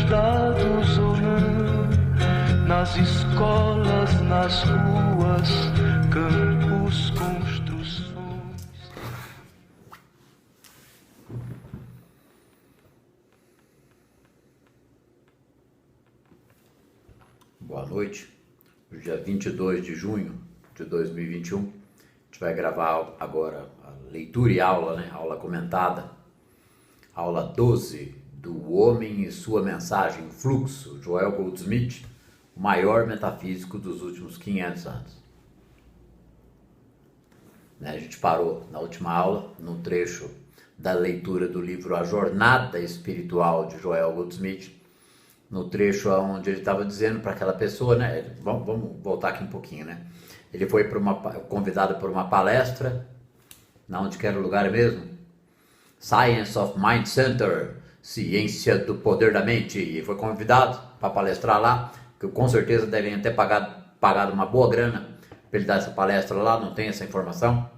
dados ou não, nas escolas, nas ruas, campos, construções. Boa noite. No dia 22 de junho de 2021, a gente vai gravar agora a leitura e aula, né? Aula comentada, aula 12 do Homem e Sua Mensagem, Fluxo, Joel Goldsmith, o maior metafísico dos últimos 500 anos. A gente parou na última aula, no trecho da leitura do livro A Jornada Espiritual de Joel Goldsmith, no trecho onde ele estava dizendo para aquela pessoa, né? Vamos voltar aqui um pouquinho, né? Ele foi convidado para uma palestra, onde que era o lugar mesmo? Science of Mind Center, Ciência do Poder da Mente, e foi convidado para palestrar lá, que com certeza devem ter pagado uma boa grana para ele dar essa palestra lá, não tem essa informação,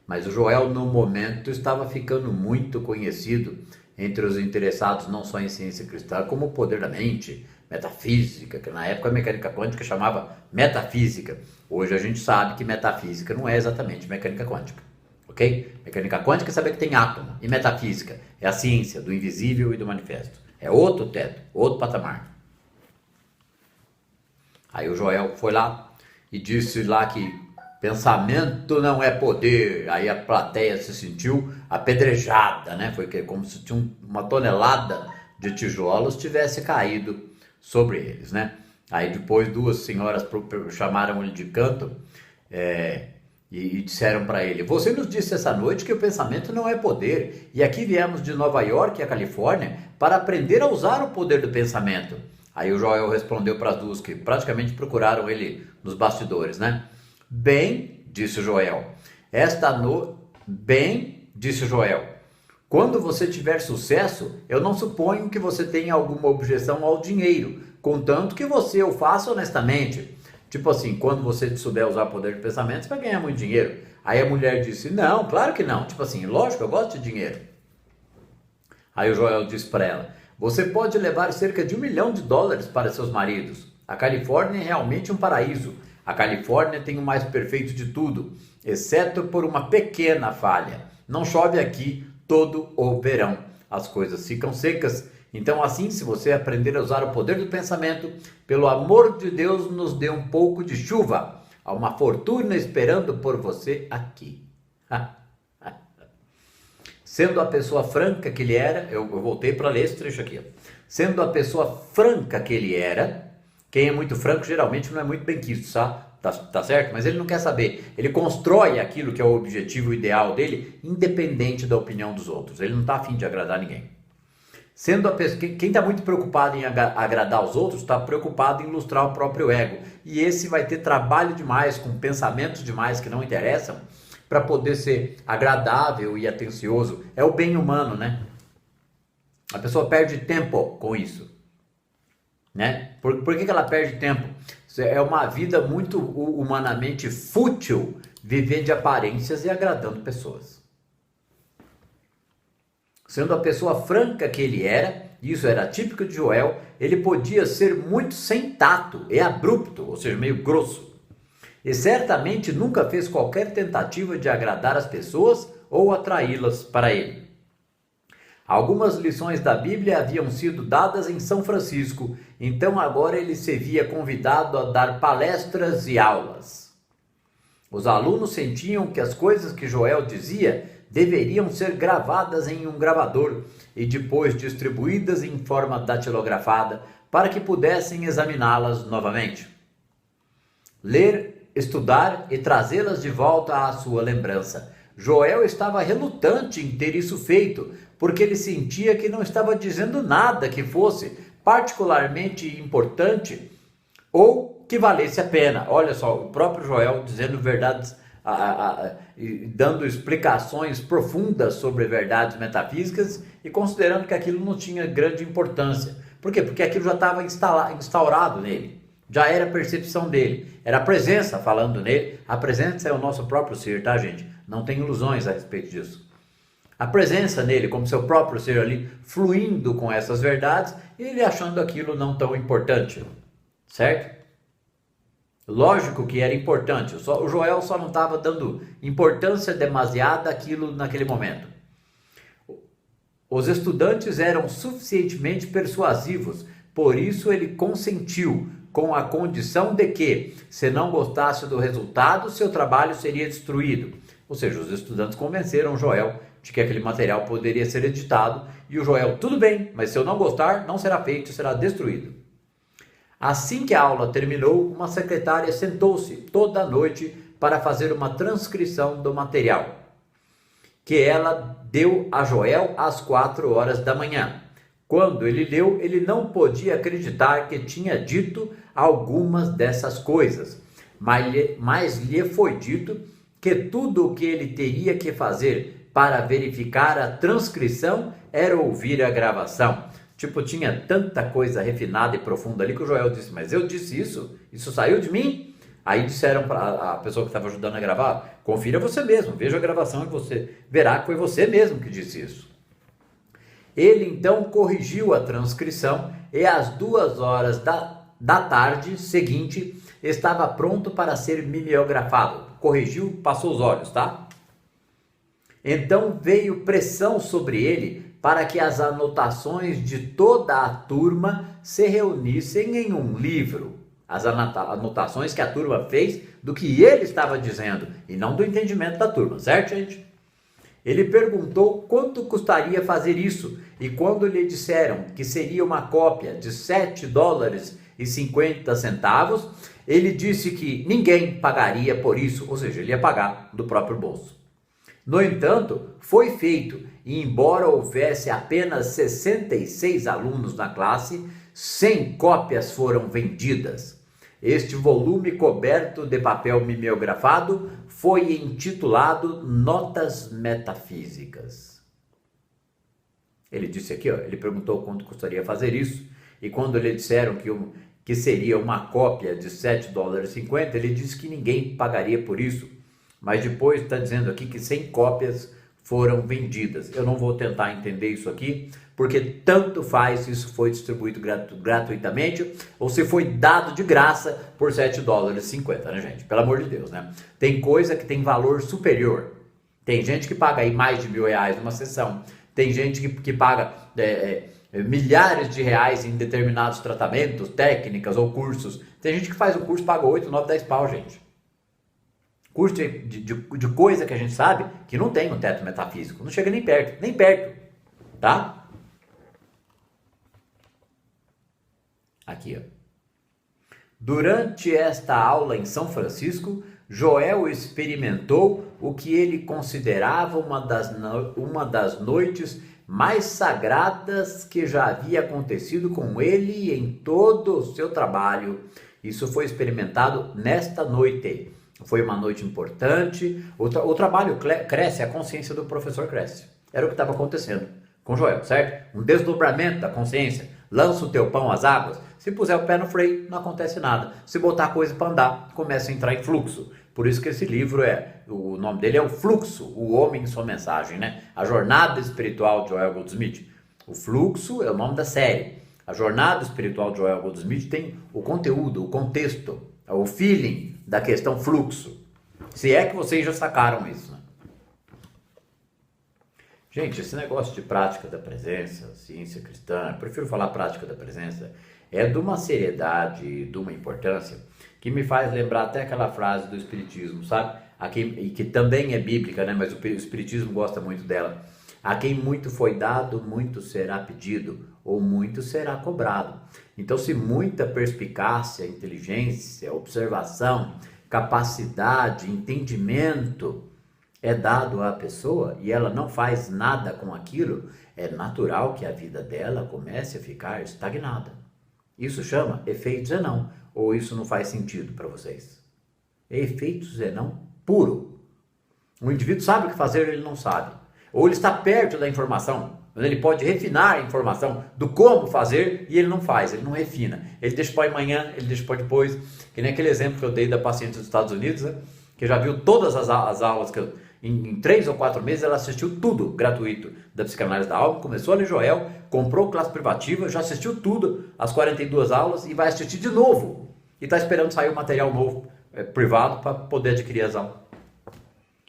mas o Joel no momento estava ficando muito conhecido entre os interessados não só em ciência cristã, como o poder da mente, metafísica, que na época a mecânica quântica chamava metafísica. Hoje a gente sabe que metafísica não é exatamente mecânica quântica, ok? Mecânica quântica é saber que tem átomo, e metafísica é a ciência do invisível e do manifesto. É outro teto, outro patamar. Aí o Joel foi lá e disse lá que pensamento não é poder. Aí a plateia se sentiu apedrejada, né? Foi como se uma tonelada de tijolos tivesse caído sobre eles, né? Aí depois duas senhoras chamaram ele de canto e disseram para ele: você nos disse essa noite que o pensamento não é poder, e aqui viemos de Nova York e a Califórnia para aprender a usar o poder do pensamento. Aí o Joel respondeu para as duas que praticamente procuraram ele nos bastidores, né? Bem, disse o Joel, quando você tiver sucesso, eu não suponho que você tenha alguma objeção ao dinheiro, contanto que você o faça honestamente. Tipo assim, quando você souber usar o poder de pensamento, você vai ganhar muito dinheiro. Aí a mulher disse: não, claro que não. Tipo assim, lógico, eu gosto de dinheiro. Aí o Joel disse para ela: você pode levar cerca de $1 milhão para seus maridos. A Califórnia é realmente um paraíso. A Califórnia tem o mais perfeito de tudo, exceto por uma pequena falha. Não chove aqui todo o verão. As coisas ficam secas. Então, assim, se você aprender a usar o poder do pensamento, pelo amor de Deus, nos dê um pouco de chuva. Há uma fortuna esperando por você aqui. Sendo a pessoa franca que ele era, eu voltei para ler esse trecho aqui. Sendo a pessoa franca que ele era, quem é muito franco geralmente não é muito bem quisto, tá certo? Mas ele não quer saber. Ele constrói aquilo que é o objetivo ideal dele, independente da opinião dos outros. Ele não está a fim de agradar ninguém. Sendo a pessoa, quem está muito preocupado em agradar os outros, está preocupado em ilustrar o próprio ego. E esse vai ter trabalho demais, com pensamentos demais que não interessam, para poder ser agradável e atencioso. É o bem humano, né? A pessoa perde tempo com isso, né? Por que ela perde tempo? É uma vida muito humanamente fútil viver de aparências e agradando pessoas. Sendo a pessoa franca que ele era, isso era típico de Joel, ele podia ser muito sem tato e abrupto, ou seja, meio grosso. E certamente nunca fez qualquer tentativa de agradar as pessoas ou atraí-las para ele. Algumas lições da Bíblia haviam sido dadas em São Francisco, então agora ele se via convidado a dar palestras e aulas. Os alunos sentiam que as coisas que Joel dizia deveriam ser gravadas em um gravador e depois distribuídas em forma datilografada para que pudessem examiná-las novamente. Ler, estudar e trazê-las de volta à sua lembrança. Joel estava relutante em ter isso feito, porque ele sentia que não estava dizendo nada que fosse particularmente importante ou que valesse a pena. Olha só, o próprio Joel dizendo verdades, dando explicações profundas sobre verdades metafísicas e considerando que aquilo não tinha grande importância. Por quê? Porque aquilo já estava instaurado nele. Já era a percepção dele, era a presença falando nele. A presença é o nosso próprio ser, tá, gente? Não tem ilusões a respeito disso. a presença nele como seu próprio ser ali, fluindo com essas verdades, e ele achando aquilo não tão importante, certo? Lógico que era importante, o Joel só não estava dando importância demasiada àquilo naquele momento. Os estudantes eram suficientemente persuasivos, por isso ele consentiu, com a condição de que, se não gostasse do resultado, seu trabalho seria destruído. Ou seja, os estudantes convenceram Joel de que aquele material poderia ser editado, e o Joel, tudo bem, mas se eu não gostar, não será feito, será destruído. Assim que a aula terminou, uma secretária sentou-se toda a noite para fazer uma transcrição do material, que ela deu a Joel às 4 horas da manhã. Quando ele leu, ele não podia acreditar que tinha dito algumas dessas coisas, mas lhe foi dito que tudo o que ele teria que fazer para verificar a transcrição era ouvir a gravação. Tipo, tinha tanta coisa refinada e profunda ali que o Joel disse, mas eu disse isso? Isso saiu de mim? Aí disseram para a pessoa que estava ajudando a gravar, confira você mesmo, veja a gravação e você verá que foi você mesmo que disse isso. Ele então corrigiu a transcrição e às 2 horas da tarde seguinte estava pronto para ser mimeografado. Corrigiu, passou os olhos, tá? Então veio pressão sobre ele para que as anotações de toda a turma se reunissem em um livro. As anotações que a turma fez do que ele estava dizendo e não do entendimento da turma, certo, gente? Ele perguntou quanto custaria fazer isso, e quando lhe disseram que seria uma cópia de $7,50, ele disse que ninguém pagaria por isso, ou seja, ele ia pagar do próprio bolso. No entanto, foi feito, e embora houvesse apenas 66 alunos na classe, 100 cópias foram vendidas. Este volume coberto de papel mimeografado foi intitulado Notas Metafísicas. Ele disse aqui, ó, ele perguntou quanto custaria fazer isso, e quando lhe disseram que seria uma cópia de $7,50, ele disse que ninguém pagaria por isso, mas depois está dizendo aqui que 100 cópias foram vendidas. Eu não vou tentar entender isso aqui, porque tanto faz se isso foi distribuído gratuitamente ou se foi dado de graça por $7,50, né, gente? Pelo amor de Deus, né? Tem coisa que tem valor superior. Tem gente que paga aí mais de R$1.000 numa sessão. Tem gente que paga milhares de reais em determinados tratamentos, técnicas ou cursos. Tem gente que faz o curso e paga 8, 9, 10 pau, gente. Curso de coisa que a gente sabe que não tem um teto metafísico. Não chega nem perto, tá? Aqui, ó. Durante esta aula em São Francisco, Joel experimentou o que ele considerava uma das noites mais sagradas que já havia acontecido com ele em todo o seu trabalho. Isso foi experimentado nesta noite. Foi uma noite importante. O trabalho cresce, a consciência do professor cresce. Era o que estava acontecendo com Joel, certo? Um desdobramento da consciência. Lança o teu pão às águas. Se puser o pé no freio, não acontece nada. Se botar coisa para andar, começa a entrar em fluxo. Por isso que esse livro o nome dele é O Fluxo, o Homem e Sua Mensagem, né? A Jornada Espiritual de Joel Goldsmith. O Fluxo é o nome da série. A Jornada Espiritual de Joel Goldsmith tem o conteúdo, o contexto, o feeling da questão fluxo. Se é que vocês já sacaram isso, né? Gente, esse negócio de prática da presença, ciência cristã, eu prefiro falar prática da presença, é de uma seriedade, de uma importância, que me faz lembrar até aquela frase do Espiritismo, sabe? E que também é bíblica, né? Mas o Espiritismo gosta muito dela. A quem muito foi dado, muito será pedido, ou muito será cobrado. Então, se muita perspicácia, inteligência, observação, capacidade, entendimento é dado à pessoa e ela não faz nada com aquilo, é natural que a vida dela comece a ficar estagnada. Isso chama efeito Zenão, ou isso não faz sentido para vocês? É efeito Zenão puro. O indivíduo sabe o que fazer, ele não sabe. Ou ele está perto da informação, mas ele pode refinar a informação do como fazer e ele não faz, ele não refina. Ele deixa para amanhã, ele deixa para depois. Que nem aquele exemplo que eu dei da paciente dos Estados Unidos, né? Que já viu todas as aulas Em 3 ou 4 meses ela assistiu tudo gratuito da Psicanálise da Alma, começou a ler Joel, comprou classe privativa, já assistiu tudo, as 42 aulas, e vai assistir de novo. E está esperando sair o material novo, privado, para poder adquirir as aulas.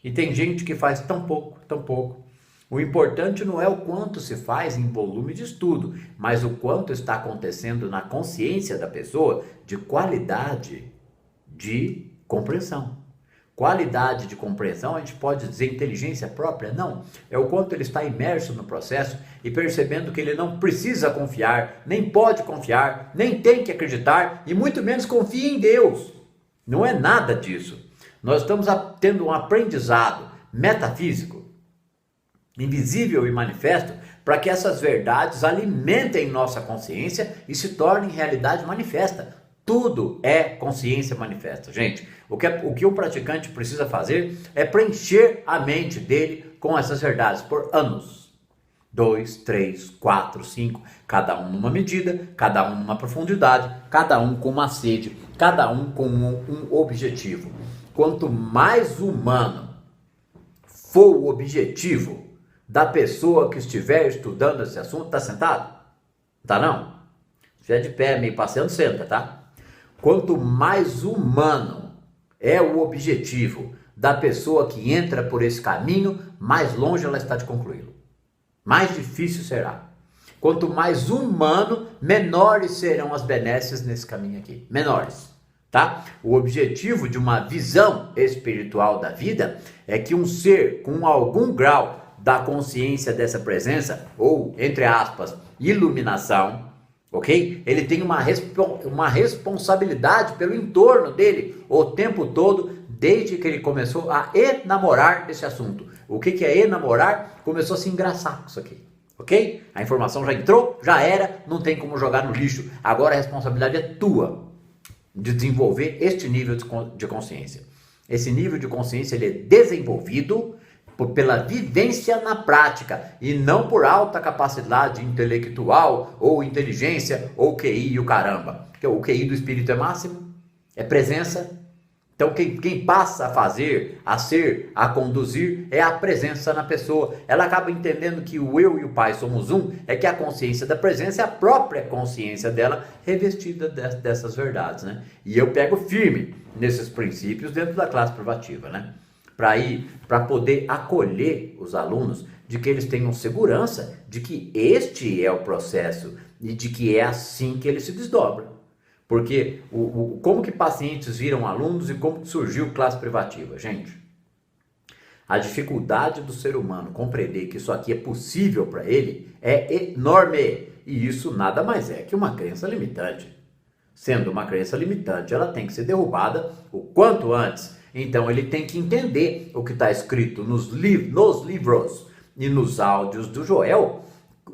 E tem gente que faz tão pouco, tão pouco. O importante não é o quanto se faz em volume de estudo, mas o quanto está acontecendo na consciência da pessoa de qualidade de compreensão. Qualidade de compreensão, a gente pode dizer inteligência própria? Não. É o quanto ele está imerso no processo e percebendo que ele não precisa confiar, nem pode confiar, nem tem que acreditar e muito menos confia em Deus. Não é nada disso. Nós estamos tendo um aprendizado metafísico, invisível e manifesto, para que essas verdades alimentem nossa consciência e se tornem realidade manifesta. Tudo é consciência manifesta, gente. O que o praticante precisa fazer é preencher a mente dele com essas verdades por anos. 2, 3, 4, 5, cada um numa medida, cada um numa profundidade, cada um com uma sede, cada um com um objetivo. Quanto mais humano for o objetivo da pessoa que estiver estudando esse assunto, tá sentado? Tá não? Se é de pé, meio passeando, senta, tá? Quanto mais humano é o objetivo da pessoa que entra por esse caminho, mais longe ela está de concluí-lo. Mais difícil será. Quanto mais humano, menores serão as benesses nesse caminho aqui. Menores, tá? O objetivo de uma visão espiritual da vida é que um ser com algum grau da consciência dessa presença, ou, entre aspas, iluminação, ok? Ele tem uma responsabilidade pelo entorno dele o tempo todo, desde que ele começou a enamorar desse assunto. O que é enamorar? Começou a se engraçar com isso aqui, ok? A informação já entrou, já era, não tem como jogar no lixo. Agora a responsabilidade é tua de desenvolver este nível de consciência. Esse nível de consciência ele é desenvolvido pela vivência na prática e não por alta capacidade intelectual ou inteligência ou QI e o caramba. Porque o QI do espírito é máximo, é presença. Então quem passa a fazer, a ser, a conduzir é a presença na pessoa. Ela acaba entendendo que o eu e o pai somos um, é que a consciência da presença é a própria consciência dela revestida dessas verdades, né? E eu pego firme nesses princípios dentro da classe privativa, né? Para poder acolher os alunos, de que eles tenham segurança de que este é o processo e de que é assim que ele se desdobra. Porque como que pacientes viram alunos e como que surgiu classe privativa? Gente, a dificuldade do ser humano compreender que isso aqui é possível para ele é enorme. E isso nada mais é que uma crença limitante. Sendo uma crença limitante, ela tem que ser derrubada o quanto antes. Então ele tem que entender o que está escrito nos livros e nos áudios do Joel,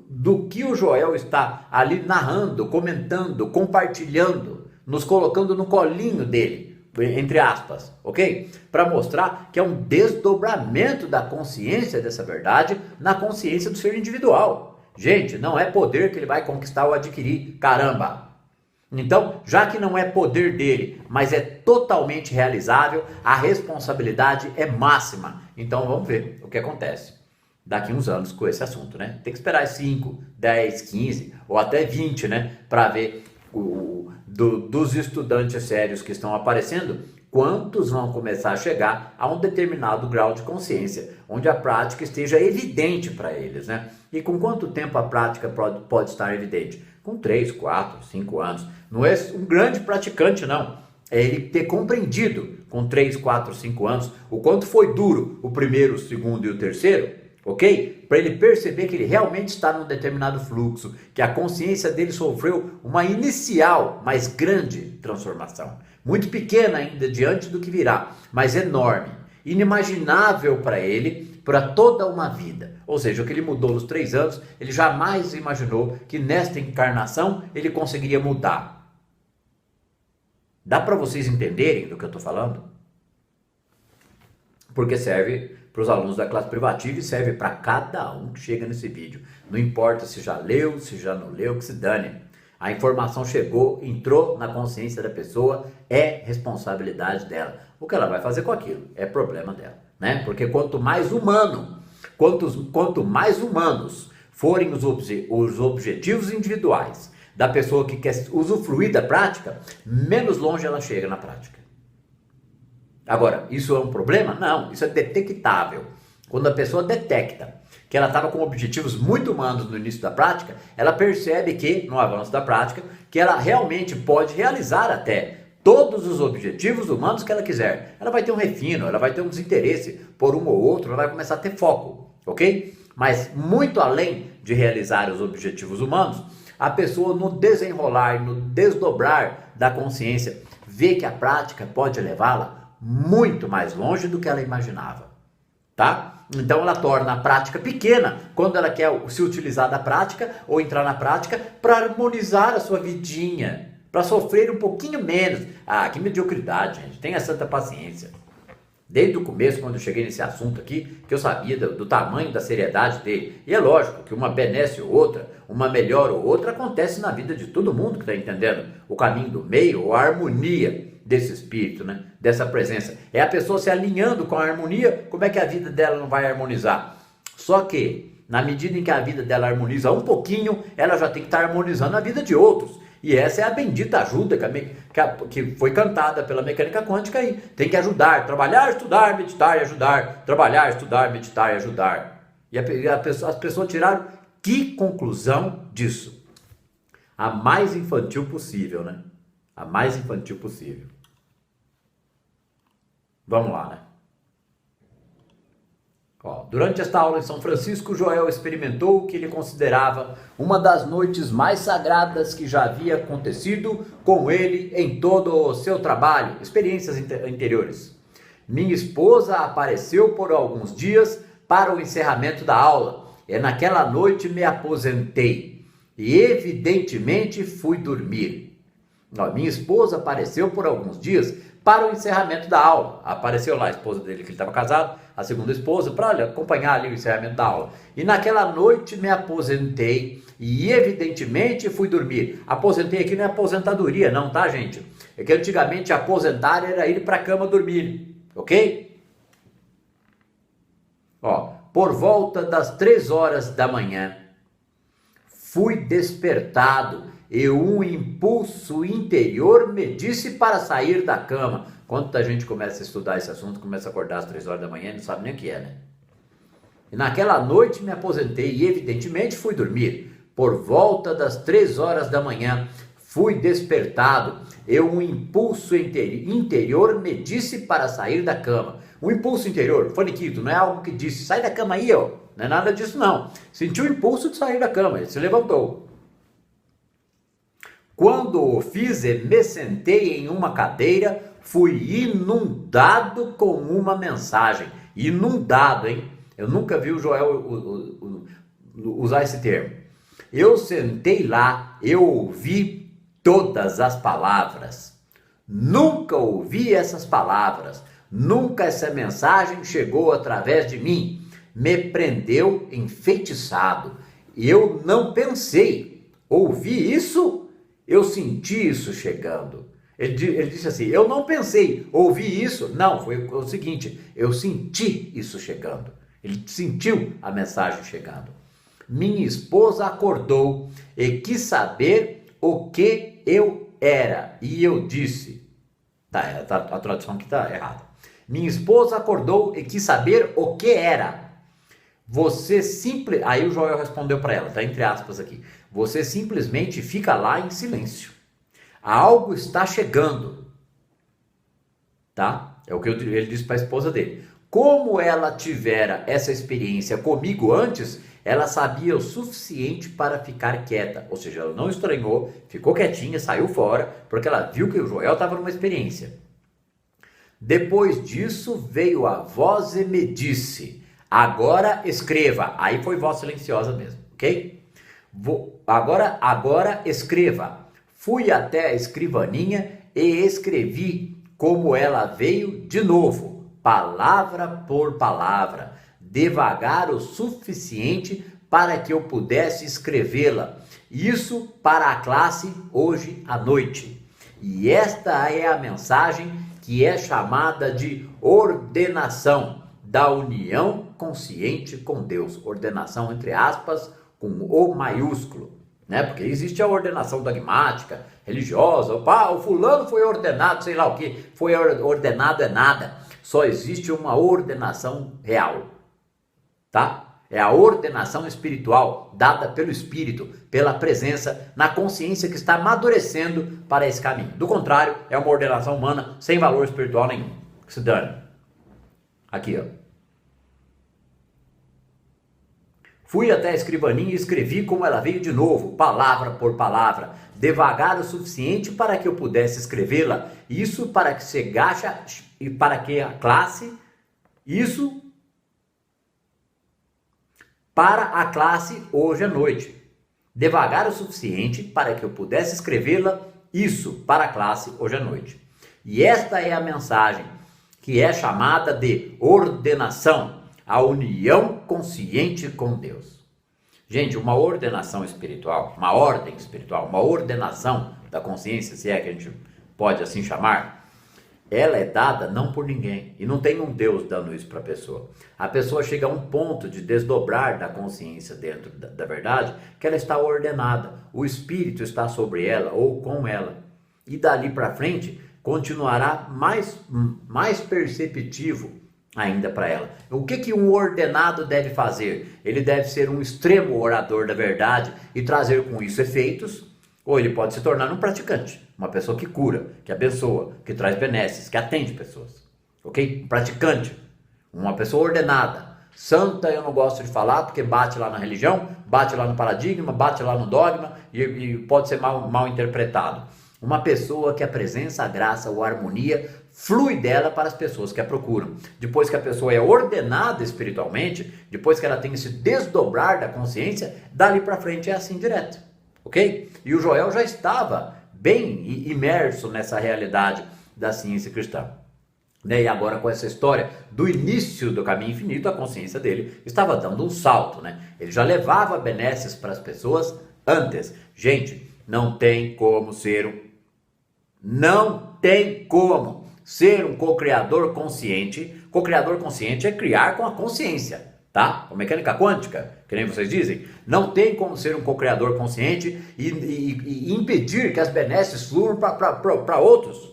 do que o Joel está ali narrando, comentando, compartilhando, nos colocando no colinho dele, entre aspas, ok? Para mostrar que é um desdobramento da consciência dessa verdade na consciência do ser individual. Gente, não é poder que ele vai conquistar ou adquirir, caramba! Então, já que não é poder dele, mas é totalmente realizável, a responsabilidade é máxima. Então vamos ver o que acontece daqui uns anos com esse assunto, né? Tem que esperar 5, 10, 15 ou até 20, né? Para ver dos estudantes sérios que estão aparecendo, quantos vão começar a chegar a um determinado grau de consciência, onde a prática esteja evidente para eles, né? E com quanto tempo a prática pode estar evidente? Com 3, 4, 5 anos. Não é um grande praticante, não. É ele ter compreendido com 3, 4, 5 anos o quanto foi duro o primeiro, o segundo e o terceiro, ok? Para ele perceber que ele realmente está num determinado fluxo, que a consciência dele sofreu uma inicial, mas grande transformação. Muito pequena ainda diante do que virá, mas enorme. Inimaginável para ele, para toda uma vida. Ou seja, o que ele mudou nos 3 anos, ele jamais imaginou que nesta encarnação ele conseguiria mudar. Dá para vocês entenderem do que eu estou falando? Porque serve para os alunos da classe privativa e serve para cada um que chega nesse vídeo. Não importa se já leu, se já não leu, que se dane. A informação chegou, entrou na consciência da pessoa, é responsabilidade dela. O que ela vai fazer com aquilo é problema dela. né? Porque quanto mais humanos forem os objetivos individuais da pessoa que quer usufruir da prática, menos longe ela chega na prática. Agora, isso é um problema? Não, isso é detectável. Quando a pessoa detecta que ela estava com objetivos muito humanos no início da prática, ela percebe que, no avanço da prática, que ela realmente pode realizar até todos os objetivos humanos que ela quiser. Ela vai ter um refino, ela vai ter um desinteresse por um ou outro, ela vai começar a ter foco, ok? Mas muito além de realizar os objetivos humanos, a pessoa no desenrolar, no desdobrar da consciência, vê que a prática pode levá-la muito mais longe do que ela imaginava, tá? Então ela torna a prática pequena quando ela quer se utilizar da prática ou entrar na prática para harmonizar a sua vidinha, para sofrer um pouquinho menos. Ah, que mediocridade, gente. Tenha santa paciência. Desde o começo, quando eu cheguei nesse assunto aqui, que eu sabia do tamanho da seriedade dele. E é lógico que uma benesse ou outra, uma melhor ou outra, acontece na vida de todo mundo que está entendendo o caminho do meio ou a harmonia desse espírito, né? Dessa presença. É a pessoa se alinhando com a harmonia, como é que a vida dela não vai harmonizar? Só que, na medida em que a vida dela harmoniza um pouquinho, ela já tem que estar harmonizando a vida de outros. E essa é a bendita ajuda que foi cantada pela mecânica quântica aí. Tem que ajudar, trabalhar, estudar, meditar e ajudar. Trabalhar, estudar, meditar e ajudar. E as pessoas tiraram que conclusão disso? A mais infantil possível, né? A mais infantil possível. Vamos lá, né? Durante esta aula em São Francisco, Joel experimentou o que ele considerava uma das noites mais sagradas que já havia acontecido com ele em todo o seu trabalho, experiências interiores. Minha esposa apareceu por alguns dias para o encerramento da aula. E naquela noite me aposentei e evidentemente fui dormir. Minha esposa apareceu por alguns dias para o encerramento da aula. Apareceu lá a esposa dele, que ele estava casado, a segunda esposa, para acompanhar ali o encerramento da aula. E naquela noite me aposentei e evidentemente fui dormir. Aposentei aqui não é aposentadoria não, tá, gente? É que antigamente aposentar era ir para a cama dormir, ok? Por volta das 3 horas da manhã, fui despertado e um impulso interior me disse para sair da cama. Quanta gente começa a estudar esse assunto, começa a acordar às 3 horas da manhã e não sabe nem o que é, né? E naquela noite me aposentei e evidentemente fui dormir. Por volta das 3 horas da manhã, fui despertado e um impulso interior me disse para sair da cama. Um impulso interior, faniquito, não é algo que disse, sai da cama aí, ó. Não é nada disso, não. Sentiu o impulso de sair da cama, ele se levantou. Quando o fiz e me sentei em uma cadeira, fui inundado com uma mensagem. Inundado, hein? Eu nunca vi o Joel usar esse termo. Eu sentei lá, eu ouvi todas as palavras. Nunca ouvi essas palavras. Nunca essa mensagem chegou através de mim. Me prendeu enfeitiçado. Eu não pensei. Ouvi isso? Eu senti isso chegando. Ele disse assim, eu não pensei, ouvi isso. Não, foi o seguinte, eu senti isso chegando. Ele sentiu a mensagem chegando. Minha esposa acordou e quis saber o que eu era. E eu disse, a tradução aqui está errada. Minha esposa acordou e quis saber o que era. Aí o Joel respondeu para ela, tá entre aspas aqui. Você simplesmente fica lá em silêncio. Algo está chegando. Tá? É o que ele disse para a esposa dele. Como ela tivera essa experiência comigo antes, ela sabia o suficiente para ficar quieta. Ou seja, ela não estranhou, ficou quietinha, saiu fora, porque ela viu que o Joel estava numa experiência. Depois disso, veio a voz e me disse, agora escreva. Aí foi voz silenciosa mesmo, ok? Agora escreva. Fui até a escrivaninha e escrevi como ela veio de novo, palavra por palavra, devagar o suficiente para que eu pudesse escrevê-la. Isso para a classe hoje à noite. E esta é a mensagem que é chamada de ordenação. da união consciente com Deus. Ordenação entre aspas, com O maiúsculo, né? Porque existe a ordenação dogmática, religiosa. O fulano foi ordenado, sei lá o que, foi ordenado é nada. Só existe uma ordenação real, tá? É a ordenação espiritual dada pelo Espírito, pela presença na consciência que está amadurecendo para esse caminho. Do contrário, é uma ordenação humana sem valor espiritual nenhum. Que se dane. Aqui, ó. Fui até a escrivaninha e escrevi como ela veio de novo, palavra por palavra, devagar o suficiente para que eu pudesse escrevê-la. Isso para que se gacha e para que a classe, isso para a classe hoje à noite. Devagar o suficiente para que eu pudesse escrevê-la, isso para a classe hoje à noite. E esta é a mensagem que é chamada de ordenação, a união consciente com Deus. Gente, uma ordenação espiritual, uma ordem espiritual, uma ordenação da consciência, se é que a gente pode assim chamar, ela é dada não por ninguém, e não tem um Deus dando isso para a pessoa. A pessoa chega a um ponto de desdobrar da consciência dentro da verdade, que ela está ordenada, o Espírito está sobre ela ou com ela, e dali para frente continuará mais perceptivo ainda para ela. O que um ordenado deve fazer? Ele deve ser um extremo orador da verdade e trazer com isso efeitos, ou ele pode se tornar um praticante, uma pessoa que cura, que abençoa, que traz benesses, que atende pessoas, ok? Um praticante, uma pessoa ordenada. Santa eu não gosto de falar porque bate lá na religião, bate lá no paradigma, bate lá no dogma e pode ser mal interpretado. Uma pessoa que a presença, a graça ou a harmonia flui dela para as pessoas que a procuram. Depois que a pessoa é ordenada espiritualmente, depois que ela tem esse desdobrar da consciência, dali para frente é assim direto, ok? E o Joel já estava bem imerso nessa realidade da ciência cristã. E agora com essa história do início do caminho infinito, a consciência dele estava dando um salto, né? Ele já levava benesses para as pessoas antes. Gente, não tem como ser um co-criador consciente. Co-criador consciente é criar com a consciência, tá? Com mecânica quântica, que nem vocês dizem. Não tem como ser um co-criador consciente e impedir que as benesses fluam para outros,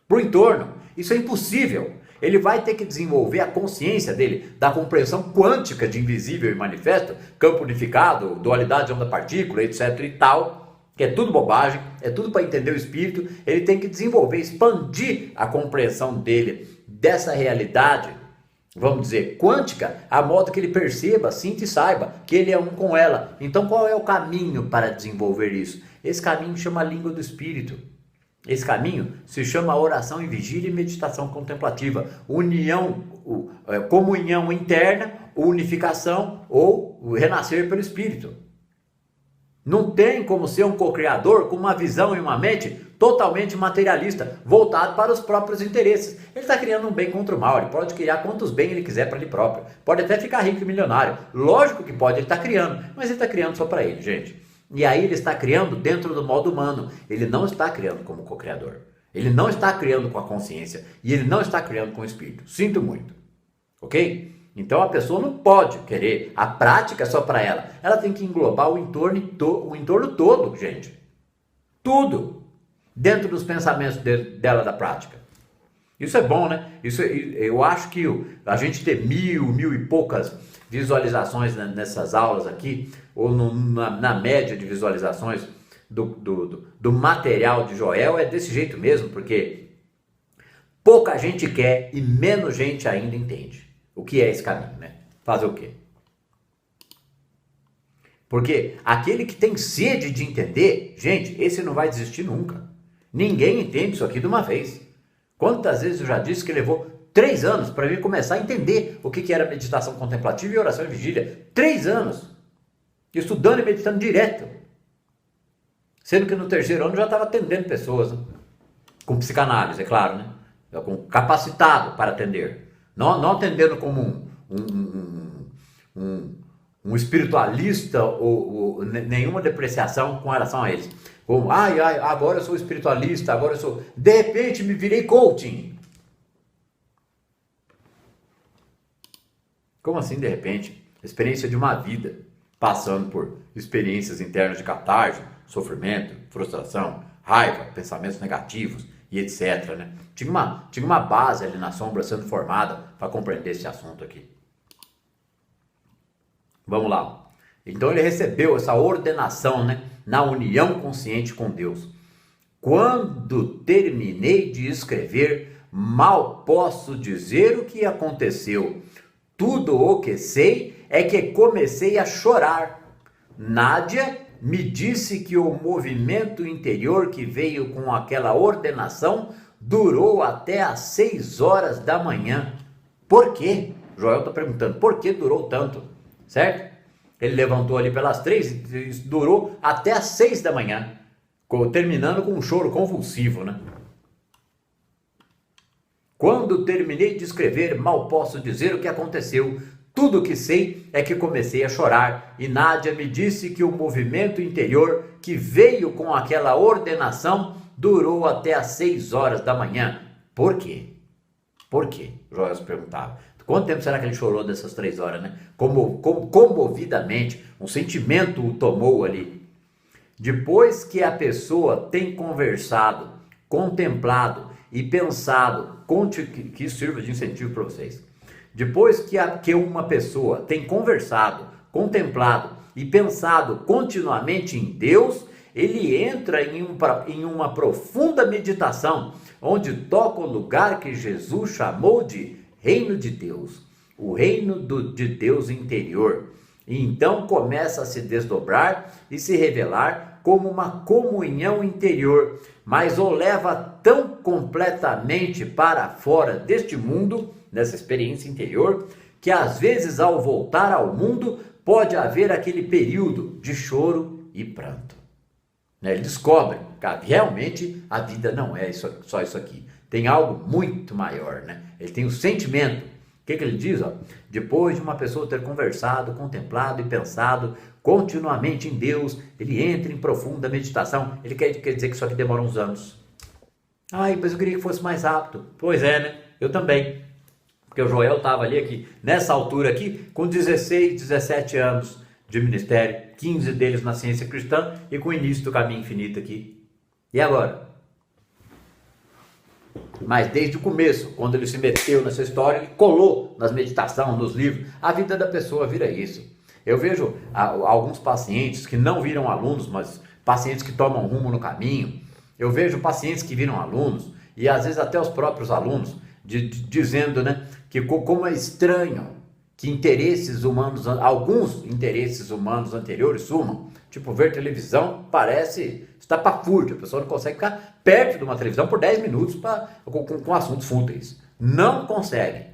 para o entorno. Isso é impossível. Ele vai ter que desenvolver a consciência dele, da compreensão quântica de invisível e manifesto, campo unificado, dualidade onda-partícula, etc e tal, que é tudo bobagem, é tudo para entender o espírito. Ele tem que desenvolver, expandir a compreensão dele dessa realidade, vamos dizer, quântica, a modo que ele perceba, sinta e saiba que ele é um com ela. Então qual é o caminho para desenvolver isso? Esse caminho chama língua do espírito. Esse caminho se chama oração e vigília e meditação contemplativa, comunhão interna, unificação ou renascer pelo Espírito. Não tem como ser um co-criador com uma visão e uma mente totalmente materialista, voltado para os próprios interesses. Ele está criando um bem contra o mal, ele pode criar quantos bens ele quiser para ele próprio, pode até ficar rico e milionário, lógico que pode, ele está criando, mas ele está criando só para ele, gente. E aí ele está criando dentro do modo humano, ele não está criando como co-criador, ele não está criando com a consciência e ele não está criando com o espírito, sinto muito, ok? Então a pessoa não pode querer a prática só para ela tem que englobar o entorno todo, gente, tudo dentro dos pensamentos dela da prática. Isso é bom, né? Eu acho que a gente ter mil e poucas visualizações nessas aulas aqui, ou na média de visualizações do material de Joel, é desse jeito mesmo, porque pouca gente quer e menos gente ainda entende o que é esse caminho, né? Fazer o quê? Porque aquele que tem sede de entender, gente, esse não vai desistir nunca. Ninguém entende isso aqui de uma vez. Quantas vezes eu já disse que levou 3 anos para mim começar a entender o que era meditação contemplativa e oração e vigília. 3 anos. Estudando e meditando direto. Sendo que no 3º ano eu já estava atendendo pessoas, né? Com psicanálise, é claro, né? Capacitado para atender. Não atendendo como um espiritualista ou nenhuma depreciação com relação a eles. Como, agora eu sou espiritualista, agora eu sou... De repente me virei coaching. Como assim, de repente? Experiência de uma vida, passando por experiências internas de catarse, sofrimento, frustração, raiva, pensamentos negativos e etc. Né? Tinha uma base ali na sombra sendo formada para compreender esse assunto aqui. Vamos lá. Então ele recebeu essa ordenação, né, na união consciente com Deus. Quando terminei de escrever, mal posso dizer o que aconteceu. Tudo o que sei é que comecei a chorar. Nádia me disse que o movimento interior que veio com aquela ordenação durou até às 6 horas da manhã. Por quê? Joel está perguntando, por que durou tanto? Certo? Ele levantou ali pelas 3 e durou até às 6 da manhã, terminando com um choro convulsivo, né? Quando terminei de escrever, mal posso dizer o que aconteceu. Tudo o que sei é que comecei a chorar e Nádia me disse que o movimento interior que veio com aquela ordenação durou até às 6 horas da manhã. Por quê? Por quê? Joel se perguntava. Quanto tempo será que ele chorou dessas 3 horas, né? Comovidamente, um sentimento o tomou ali. Depois que a pessoa tem conversado, contemplado e pensado, que isso sirva de incentivo para vocês. Depois que uma pessoa tem conversado, contemplado e pensado continuamente em Deus, ele entra em uma profunda meditação, onde toca o lugar que Jesus chamou de reino de Deus, o reino de Deus interior. E então começa a se desdobrar e se revelar como uma comunhão interior, mas o leva tão completamente para fora deste mundo, nessa experiência interior, que às vezes ao voltar ao mundo pode haver aquele período de choro e pranto. Ele descobre que realmente a vida não é só isso aqui, tem algo muito maior, né? Ele tem o sentimento. O que ele diz? Depois de uma pessoa ter conversado, contemplado e pensado continuamente em Deus, ele entra em profunda meditação. Ele quer dizer que isso aqui demora uns anos. Mas eu queria que fosse mais rápido. Pois é, né? Eu também. Porque o Joel estava ali aqui, nessa altura aqui, com 16, 17 anos de ministério, 15 deles na ciência cristã e com o início do caminho infinito aqui. E agora? Mas desde o começo, quando ele se meteu nessa história, ele colou nas meditações, nos livros, a vida da pessoa vira isso. Eu vejo alguns pacientes que não viram alunos, mas pacientes que tomam rumo no caminho. Eu vejo pacientes que viram alunos, e às vezes até os próprios alunos, dizendo, né, que como é estranho que interesses humanos, alguns interesses humanos anteriores sumam. Tipo, ver televisão parece estapafúrdio. A pessoa não consegue ficar perto de uma televisão por 10 minutos com assuntos fúteis. Não consegue.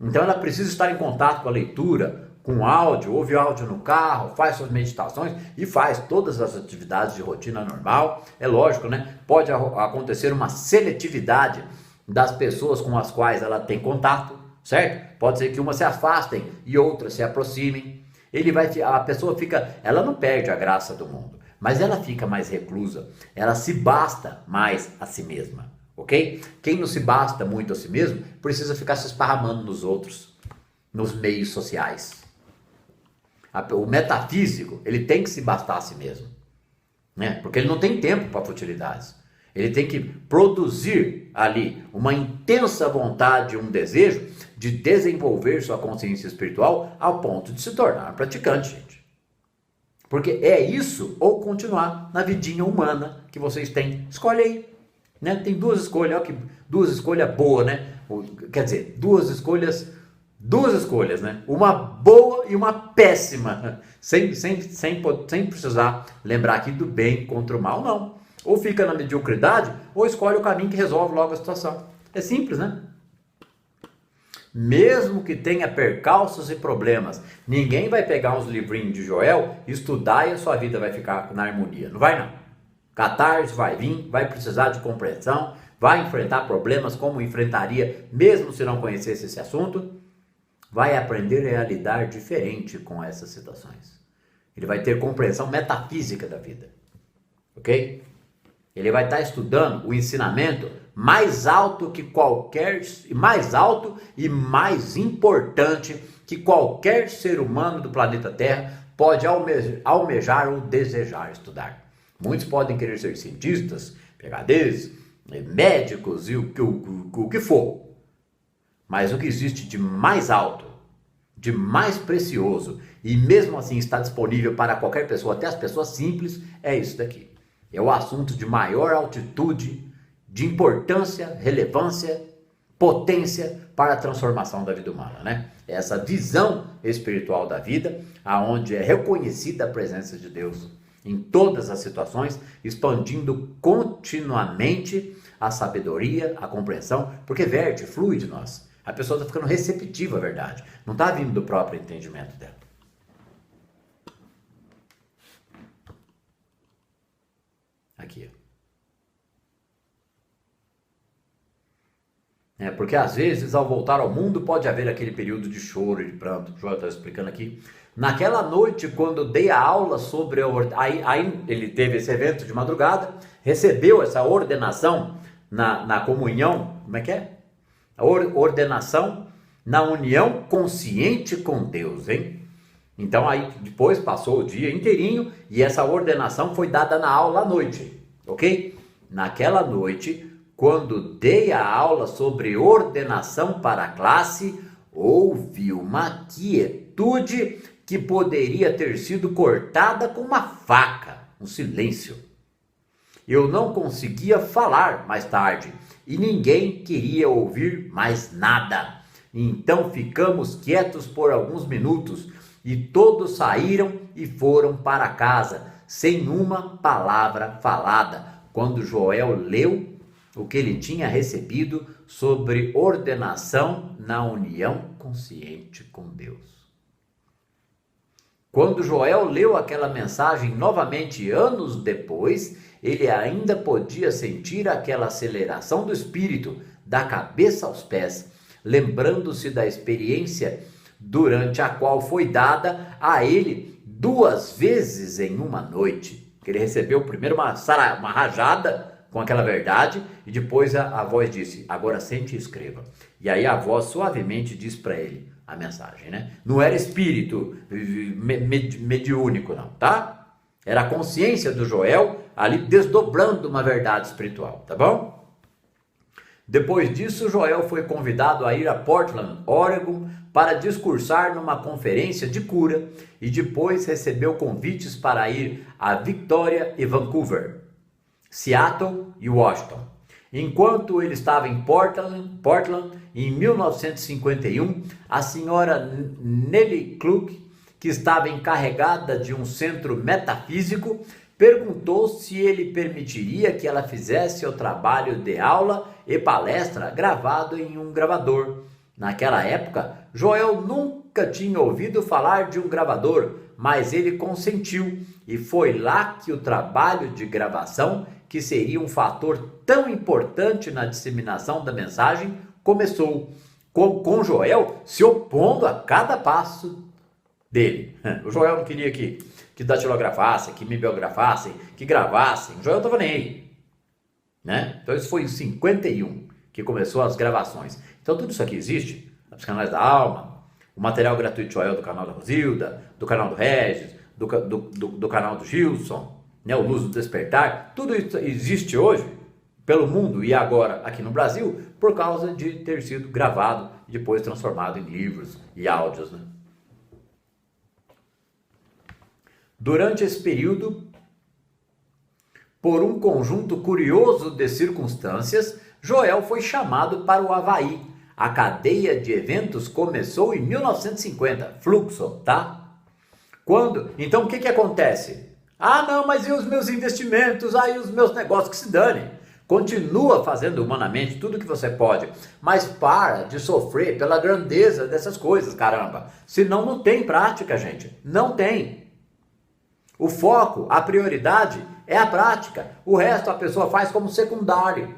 Então ela precisa estar em contato com a leitura, com áudio, ouve áudio no carro, faz suas meditações e faz todas as atividades de rotina normal. É lógico, né? Pode acontecer uma seletividade das pessoas com as quais ela tem contato, certo? Pode ser que umas se afastem e outras se aproximem. A pessoa ela não perde a graça do mundo, mas ela fica mais reclusa, ela se basta mais a si mesma, ok? Quem não se basta muito a si mesmo, precisa ficar se esparramando nos outros, nos meios sociais. O metafísico, ele tem que se bastar a si mesmo, né? Porque ele não tem tempo para futilidades. Ele tem que produzir ali uma intensa vontade, um desejo de desenvolver sua consciência espiritual ao ponto de se tornar praticante, gente. Porque é isso ou continuar na vidinha humana que vocês têm. Escolhe aí, né? Tem 2 escolhas, olha que 2 escolhas boas, né? Quer dizer, 2 escolhas, né? Uma boa e uma péssima, sem precisar lembrar aqui do bem contra o mal, não. Ou fica na mediocridade, ou escolhe o caminho que resolve logo a situação. É simples, né? Mesmo que tenha percalços e problemas, ninguém vai pegar uns livrinhos de Joel, estudar e a sua vida vai ficar na harmonia. Não vai não. Catarse vai vir, vai precisar de compreensão, vai enfrentar problemas como enfrentaria mesmo se não conhecesse esse assunto. Vai aprender a lidar diferente com essas situações. Ele vai ter compreensão metafísica da vida. Ok? Ele vai estar estudando o ensinamento mais alto e mais importante que qualquer ser humano do planeta Terra pode almejar ou desejar estudar. Muitos podem querer ser cientistas, PhDs, médicos e o que for. Mas o que existe de mais alto, de mais precioso e mesmo assim está disponível para qualquer pessoa, até as pessoas simples, é isso daqui. É o assunto de maior altitude, de importância, relevância, potência para a transformação da vida humana, né? Essa visão espiritual da vida, aonde é reconhecida a presença de Deus em todas as situações, expandindo continuamente a sabedoria, a compreensão, porque verte, flui de nós. A pessoa está ficando receptiva à verdade, não está vindo do próprio entendimento dela. Aqui, porque às vezes, ao voltar ao mundo, pode haver aquele período de choro e de pranto. O Joel está explicando aqui. Naquela noite, quando dei a aula sobre aí ele teve esse evento de madrugada, recebeu essa ordenação na comunhão, como é que é? A ordenação na união consciente com Deus, hein? Então aí depois passou o dia inteirinho e essa ordenação foi dada na aula à noite, ok? Naquela noite, quando dei a aula sobre ordenação para a classe, houve uma quietude que poderia ter sido cortada com uma faca, um silêncio. Eu não conseguia falar mais tarde e ninguém queria ouvir mais nada. Então ficamos quietos por alguns minutos e todos saíram e foram para casa, sem uma palavra falada, quando Joel leu o que ele tinha recebido sobre ordenação na união consciente com Deus. Quando Joel leu aquela mensagem novamente anos depois, ele ainda podia sentir aquela aceleração do espírito, da cabeça aos pés, lembrando-se da experiência durante a qual foi dada a ele 2 vezes em uma noite. Ele recebeu primeiro uma rajada com aquela verdade, e depois a voz disse, agora sente e escreva. E aí a voz suavemente diz para ele a mensagem, né? Não era espírito mediúnico não, tá? Era a consciência do Joel ali desdobrando uma verdade espiritual, tá bom? Depois disso, Joel foi convidado a ir a Portland, Oregon, para discursar numa conferência de cura, e depois recebeu convites para ir a Victoria e Vancouver, Seattle e Washington. Enquanto ele estava em Portland, em 1951, a senhora Nellie Kluck, que estava encarregada de um centro metafísico, perguntou se ele permitiria que ela fizesse o trabalho de aula e palestra gravado em um gravador. Naquela época, Joel nunca tinha ouvido falar de um gravador, mas ele consentiu, e foi lá que o trabalho de gravação, que seria um fator tão importante na disseminação da mensagem, começou, com Joel se opondo a cada passo dele. O Joel não queria que datilografassem, que mimeografassem, que gravassem. O Joel estava nem aí, né? Então isso foi em 51 que começou as gravações. Então tudo isso aqui existe, os canais da Alma, o material gratuito Joel do canal da Rosilda, do canal do Regis, do canal do Gilson, né, o Luz do Despertar, tudo isso existe hoje pelo mundo e agora aqui no Brasil por causa de ter sido gravado e depois transformado em livros e áudios, né? Durante esse período, por um conjunto curioso de circunstâncias, Joel foi chamado para o Havaí. A cadeia de eventos começou em 1950, fluxo, tá? Então o que acontece? Ah, não, mas e os meus investimentos? Ah, e os meus negócios? Que se dane. Continua fazendo humanamente tudo que você pode, mas para de sofrer pela grandeza dessas coisas, caramba. Senão não tem prática, gente. Não tem. O foco, a prioridade é a prática. O resto a pessoa faz como secundário,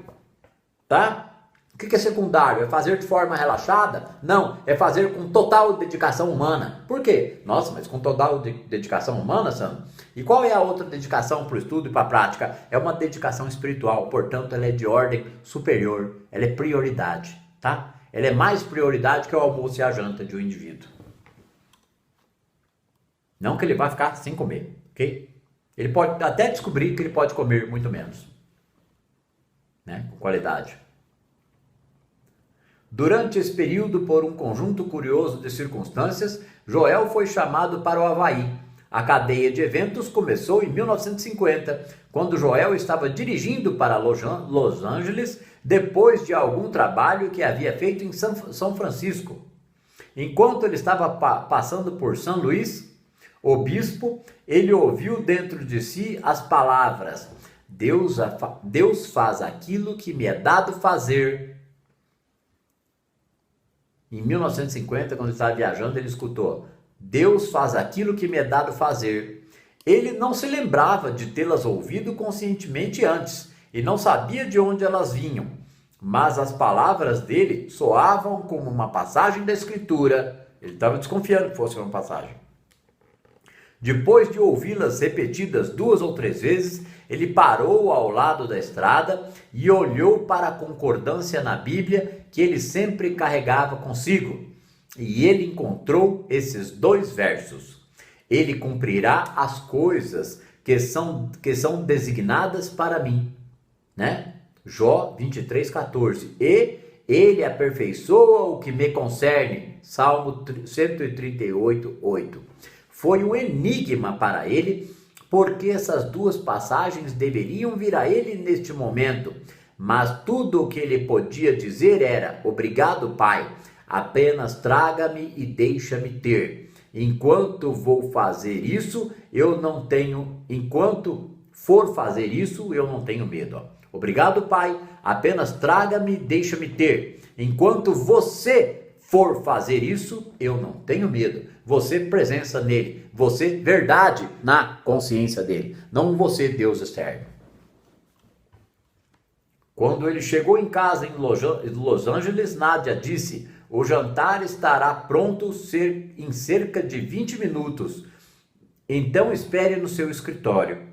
tá? O que é secundário? É fazer de forma relaxada? Não, é fazer com total dedicação humana. Por quê? Nossa, mas com total dedicação humana, Sandro? E qual é a outra dedicação para o estudo e para a prática? É uma dedicação espiritual, portanto ela é de ordem superior, ela é prioridade, tá? Ela é mais prioridade que o almoço e a janta de um indivíduo. Não que ele vá ficar sem comer, ok? Ele pode até descobrir que ele pode comer muito menos, né? Com qualidade. Durante esse período, por um conjunto curioso de circunstâncias, Joel foi chamado para o Havaí. A cadeia de eventos começou em 1950, quando Joel estava dirigindo para Los Angeles, depois de algum trabalho que havia feito em São Francisco. Enquanto ele estava passando por São Luís, o bispo, ele ouviu dentro de si as palavras: Deus faz aquilo que me é dado fazer. Em 1950, quando ele estava viajando, ele escutou: Deus faz aquilo que me é dado fazer. Ele não se lembrava de tê-las ouvido conscientemente antes e não sabia de onde elas vinham, mas as palavras dele soavam como uma passagem da Escritura. Ele estava desconfiando que fosse uma passagem. Depois de ouvi-las repetidas 2 ou 3 vezes, ele parou ao lado da estrada e olhou para a concordância na Bíblia que ele sempre carregava consigo. E ele encontrou esses 2 versos: Ele cumprirá as coisas que são designadas para mim, né? Jó 23:14. E ele aperfeiçoa o que me concerne. Salmo 138:8. Foi um enigma para ele, porque essas 2 passagens deveriam vir a ele neste momento. Mas tudo o que ele podia dizer era: obrigado, Pai, apenas traga-me e deixa-me ter. Enquanto for fazer isso, eu não tenho medo. Obrigado, Pai, apenas traga-me e deixa-me ter. Enquanto você for fazer isso, eu não tenho medo. Você presença nele, você verdade na consciência dele, não você Deus externo. Quando ele chegou em casa em Los Angeles, Nádia disse: o jantar estará pronto em cerca de 20 minutos. Então espere no seu escritório.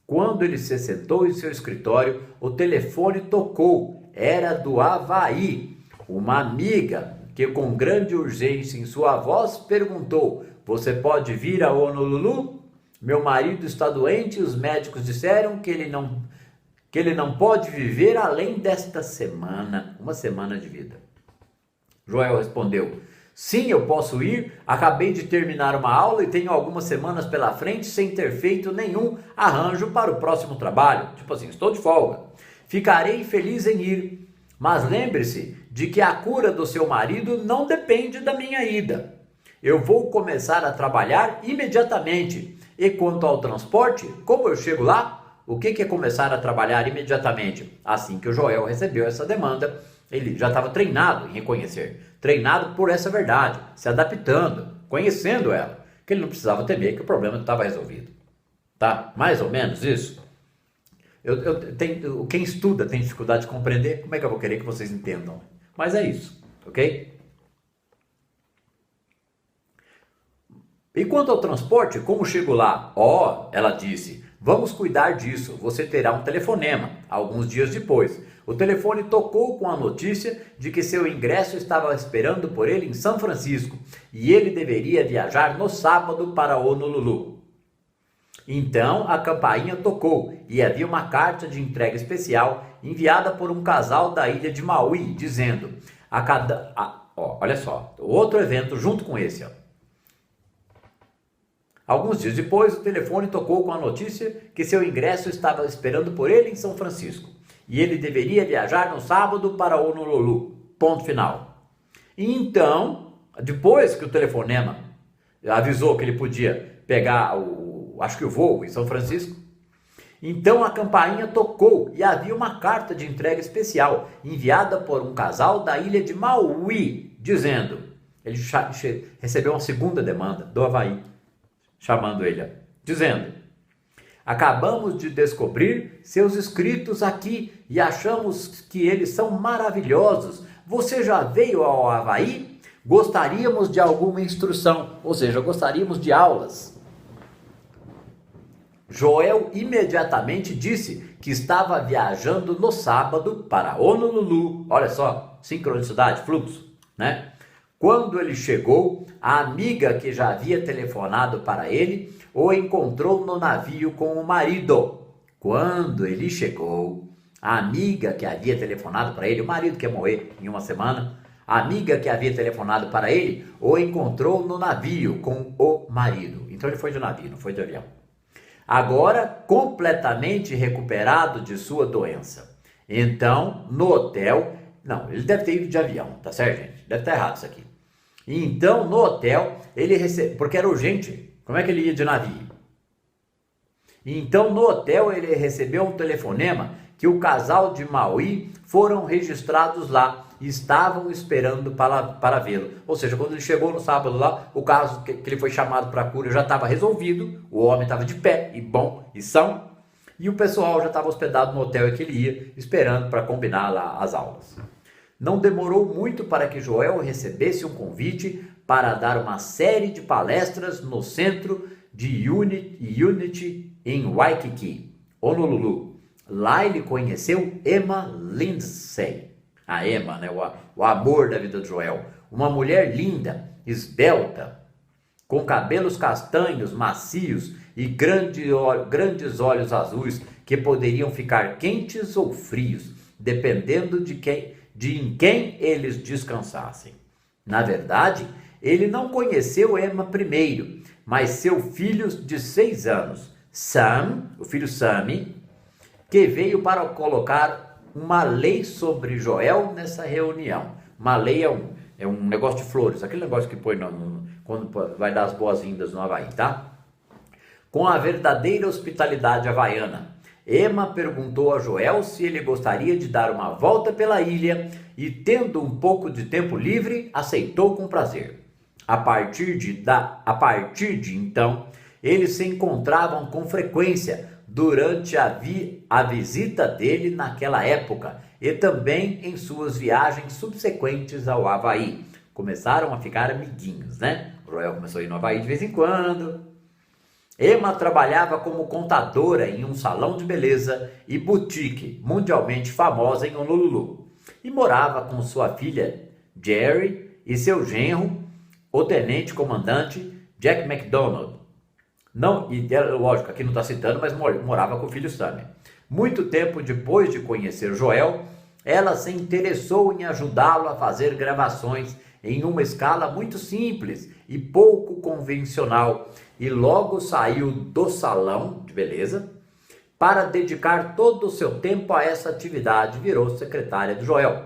Quando ele se sentou em seu escritório, o telefone tocou. Era do Havaí. Uma amiga que com grande urgência em sua voz perguntou: você pode vir a Honolulu? Meu marido está doente e os médicos disseram que ele não pode viver além desta semana, uma semana de vida. Joel respondeu: sim, eu posso ir. Acabei de terminar uma aula e tenho algumas semanas pela frente sem ter feito nenhum arranjo para o próximo trabalho. Tipo assim, estou de folga. Ficarei feliz em ir. Mas lembre-se de que a cura do seu marido não depende da minha ida. Eu vou começar a trabalhar imediatamente. E quanto ao transporte, como eu chego lá? O que é começar a trabalhar imediatamente? Assim que o Joel recebeu essa demanda, ele já estava treinado em reconhecer, treinado por essa verdade, se adaptando, conhecendo ela, que ele não precisava temer que o problema estava resolvido. Tá? Mais ou menos isso. Quem estuda tem dificuldade de compreender, como é que eu vou querer que vocês entendam? Mas é isso, ok? E quanto ao transporte, como chego lá? Ela disse, vamos cuidar disso, você terá um telefonema. Alguns dias depois, o telefone tocou com a notícia de que seu ingresso estava esperando por ele em São Francisco e ele deveria viajar no sábado para Honolulu. Então a campainha tocou e havia uma carta de entrega especial enviada por um casal da ilha de Maui, dizendo, olha só, outro evento junto com esse. Alguns dias depois, o telefone tocou com a notícia que seu ingresso estava esperando por ele em São Francisco e ele deveria viajar no sábado para Honolulu. Ponto final. E então, depois que o telefonema avisou que ele podia pegar o voo em São Francisco, então a campainha tocou e havia uma carta de entrega especial enviada por um casal da ilha de Maui, dizendo, ele recebeu uma segunda demanda do Havaí, chamando ele, dizendo, Acabamos de descobrir seus escritos aqui e achamos que eles são maravilhosos. Você já veio ao Havaí? Gostaríamos de alguma instrução, ou seja, gostaríamos de aulas. Joel imediatamente disse que estava viajando no sábado para Honolulu. Olha só, sincronicidade, fluxo, né? Quando ele chegou, a amiga que já havia telefonado para ele o encontrou no navio com o marido. Quando ele chegou, a amiga que havia telefonado para ele, o marido que ia morrer em uma semana, a amiga que havia telefonado para ele o encontrou no navio com o marido. Então ele foi de navio, não foi de avião. Agora completamente recuperado de sua doença. Então, no hotel, não, ele deve ter ido de avião, tá certo, gente? Deve estar errado isso aqui. Então, no hotel, ele recebeu, porque era urgente, como é que ele ia de navio? Então, no hotel, ele recebeu um telefonema que o casal de Maui foram registrados lá e estavam esperando para vê-lo. Ou seja, quando ele chegou no sábado lá, o caso que ele foi chamado para cura já estava resolvido, o homem estava de pé e bom e são, e o pessoal já estava hospedado no hotel que ele ia, esperando para combinar lá as aulas. Não demorou muito para que Joel recebesse um convite para dar uma série de palestras no centro de Unity em Waikiki, Honolulu. Lá ele conheceu Emma Lindsay. A Emma, né? O amor da vida de Joel. Uma mulher linda, esbelta, com cabelos castanhos, macios e grandes olhos azuis que poderiam ficar quentes ou frios, dependendo de em quem eles descansassem. Na verdade, ele não conheceu Emma primeiro, mas seu filho de 6 anos, Sam, o filho Sammy, que veio para colocar uma lei sobre Joel nessa reunião. Uma lei é um negócio de flores, aquele negócio que põe quando vai dar as boas-vindas no Havaí, tá? Com a verdadeira hospitalidade havaiana, Emma perguntou a Joel se ele gostaria de dar uma volta pela ilha e, tendo um pouco de tempo livre, aceitou com prazer. A partir de então, eles se encontravam com frequência durante a visita dele naquela época e também em suas viagens subsequentes ao Havaí. Começaram a ficar amiguinhos, né? O Joel começou a ir no Havaí de vez em quando. Emma trabalhava como contadora em um salão de beleza e boutique mundialmente famosa em Honolulu e morava com sua filha Jerry e seu genro, o tenente-comandante Jack McDonald. Não, e lógico, aqui não está citando, mas morava com o filho Sammy. Muito tempo depois de conhecer Joel, ela se interessou em ajudá-lo a fazer gravações em uma escala muito simples e pouco convencional, e logo saiu do salão de beleza para dedicar todo o seu tempo a essa atividade, virou secretária de Joel.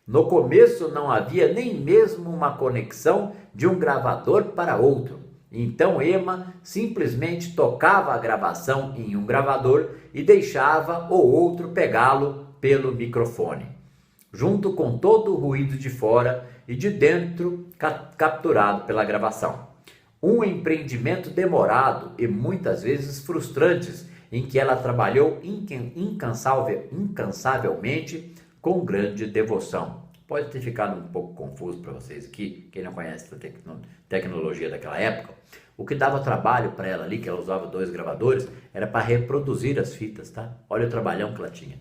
No começo não havia nem mesmo uma conexão de um gravador para outro. Então Emma simplesmente tocava a gravação em um gravador e deixava o outro pegá-lo pelo microfone, junto com todo o ruído de fora e de dentro capturado pela gravação. Um empreendimento demorado e muitas vezes frustrante, em que ela trabalhou incansavelmente com grande devoção. Pode ter ficado um pouco confuso para vocês aqui, quem não conhece a tecnologia daquela época. O que dava trabalho para ela ali, que ela usava 2 gravadores, era para reproduzir as fitas, tá? Olha o trabalhão que ela tinha.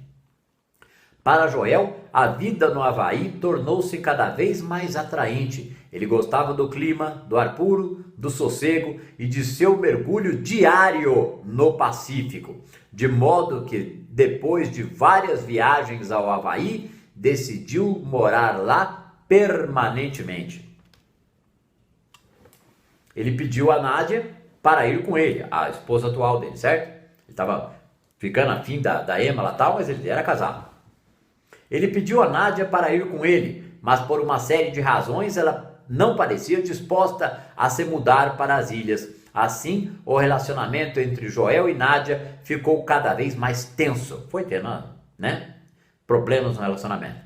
Para Joel, a vida no Havaí tornou-se cada vez mais atraente. Ele gostava do clima, do ar puro, do sossego e de seu mergulho diário no Pacífico. De modo que, depois de várias viagens ao Havaí, decidiu morar lá permanentemente. Ele pediu a Nádia para ir com ele, a esposa atual dele, certo? Ele estava ficando afim da Emma lá tal, mas ele era casado. Ele pediu a Nádia para ir com ele, mas por uma série de razões ela não parecia disposta a se mudar para as ilhas. Assim, o relacionamento entre Joel e Nádia ficou cada vez mais tenso. Foi tendo, né? Problemas no relacionamento.